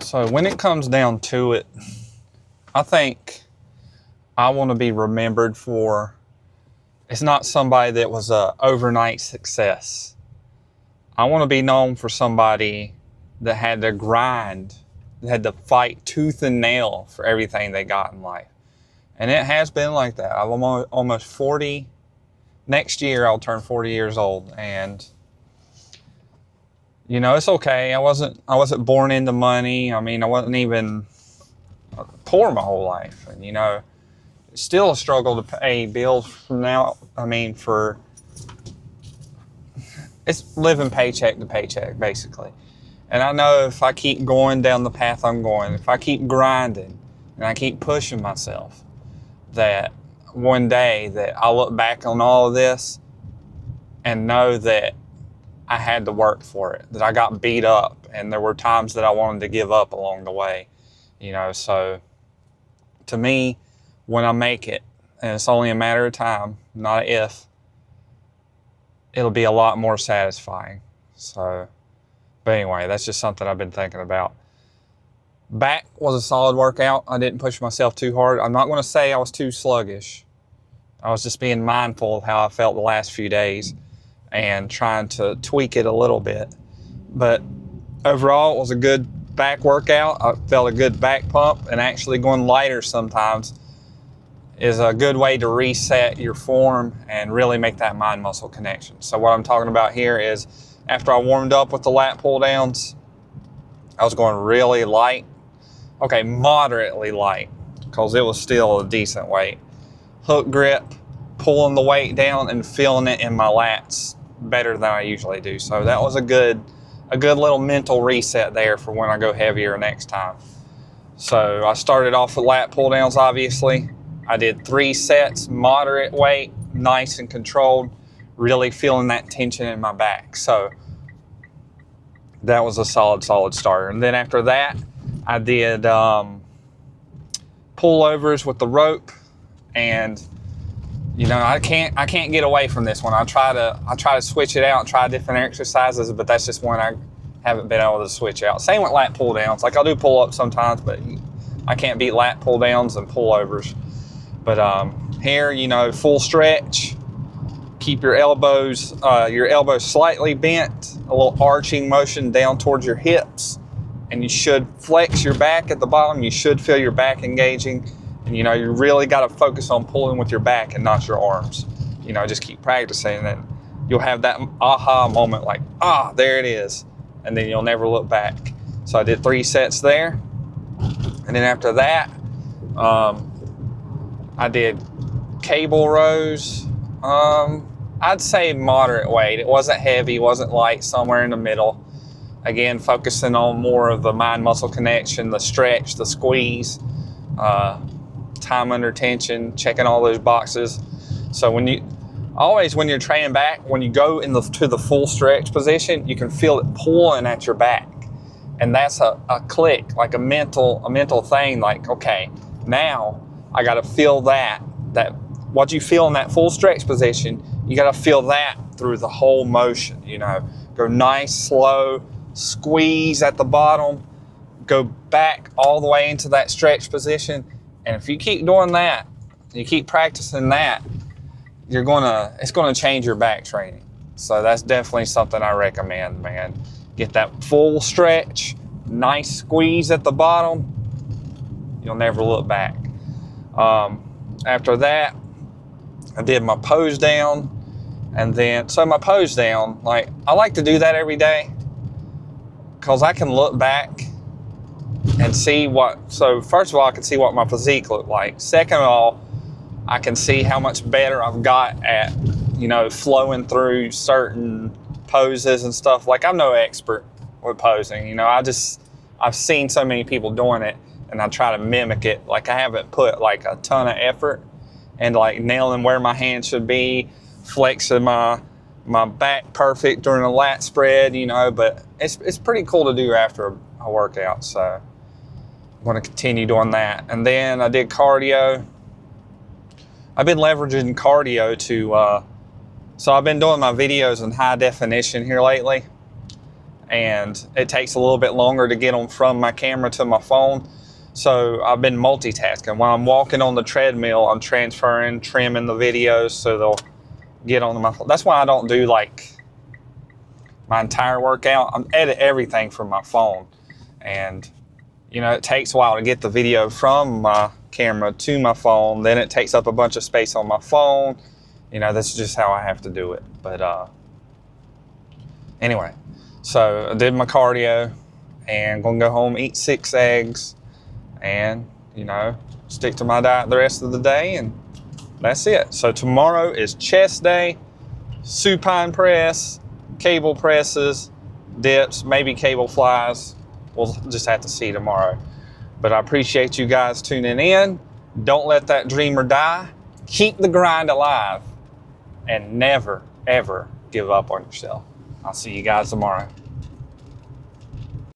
So when it comes down to it, I think I want to be remembered for, it's not somebody that was an overnight success. I want to be known for somebody that had to grind, that had to fight tooth and nail for everything they got in life. And it has been like that. I'm almost 40. Next year I'll turn 40 years old, and you know, it's okay. I wasn't born into money. I mean, I wasn't even poor my whole life. And, you know, it's still a struggle to pay bills from now. I mean, it's living paycheck to paycheck, basically. And I know if I keep going down the path I'm going, if I keep grinding and I keep pushing myself, that one day that I'll look back on all of this and know that I had to work for it, that I got beat up, and there were times that I wanted to give up along the way, you know. So to me, when I make it, and it's only a matter of time, not an if, it'll be a lot more satisfying. So, but anyway, that's just something I've been thinking about. Back was a solid workout. I didn't push myself too hard. I'm not going to say I was too sluggish. I was just being mindful of how I felt the last few days and trying to tweak it a little bit. But overall, it was a good back workout. I felt a good back pump, and actually going lighter sometimes is a good way to reset your form and really make that mind muscle connection. So what I'm talking about here is, after I warmed up with the lat pull downs, I was going really light. Okay, moderately light, because it was still a decent weight. Hook grip, pulling the weight down and feeling it in my lats better than I usually do. So that was a good little mental reset there for when I go heavier next time. So I started off with lat pull downs, obviously. I did 3 sets, moderate weight, nice and controlled, really feeling that tension in my back. So that was a solid starter. And then after that, I did pullovers with the rope, and you know, I can't get away from this one. I try to switch it out and try different exercises, but that's just one I haven't been able to switch out. Same with lat pull downs. Like, I'll do pull ups sometimes, but I can't beat lat pull downs and pullovers. But here, you know, full stretch. Keep your elbows slightly bent, a little arching motion down towards your hips, and you should flex your back at the bottom. You should feel your back engaging. And, you know, you really got to focus on pulling with your back and not your arms. You know, just keep practicing, and you'll have that aha moment, like, there it is. And then you'll never look back. So I did 3 sets there. And then after that, I did cable rows. I'd say moderate weight. It wasn't heavy, wasn't light, somewhere in the middle. Again, focusing on more of the mind-muscle connection, the stretch, the squeeze, time under tension, checking all those boxes. So when you're training back, when you go to the full stretch position, you can feel it pulling at your back. And that's a click, like a mental thing, like, okay, now I got to feel that what you feel in that full stretch position, you got to feel that through the whole motion. You know, go nice, slow, squeeze at the bottom, go back all the way into that stretch position. And if you keep doing that, you keep practicing that, it's gonna change your back training. So that's definitely something I recommend, man. Get that full stretch, nice squeeze at the bottom. You'll never look back. After that, I did my pose down, and then, so my pose down, like, I like to do that every day, because I can look back and see so first of all, I can see what my physique looked like. Second of all, I can see how much better I've got at, you know, flowing through certain poses and stuff. Like, I'm no expert with posing, you know. I've seen so many people doing it, and I try to mimic it. Like, I haven't put like a ton of effort and like nailing where my hand should be, flexing my back perfect during a lat spread, you know. But it's pretty cool to do after a workout. So I'm going to continue doing that. And then I did cardio. I've been leveraging cardio to, so I've been doing my videos in high definition here lately, and it takes a little bit longer to get them from my camera to my phone. So I've been multitasking. While I'm walking on the treadmill, I'm transferring, trimming the videos so they'll get on my phone. That's why I don't do like my entire workout. I edit everything from my phone. And, you know, it takes a while to get the video from my camera to my phone. Then it takes up a bunch of space on my phone. You know, that's just how I have to do it. But anyway, so I did my cardio and gonna go home, eat 6 eggs, and, you know, stick to my diet the rest of the day, and that's it. So tomorrow is chest day, supine press, cable presses, dips, maybe cable flies. We'll just have to see tomorrow. But I appreciate you guys tuning in. Don't let that dreamer die. Keep the grind alive, and never, ever give up on yourself. I'll see you guys tomorrow.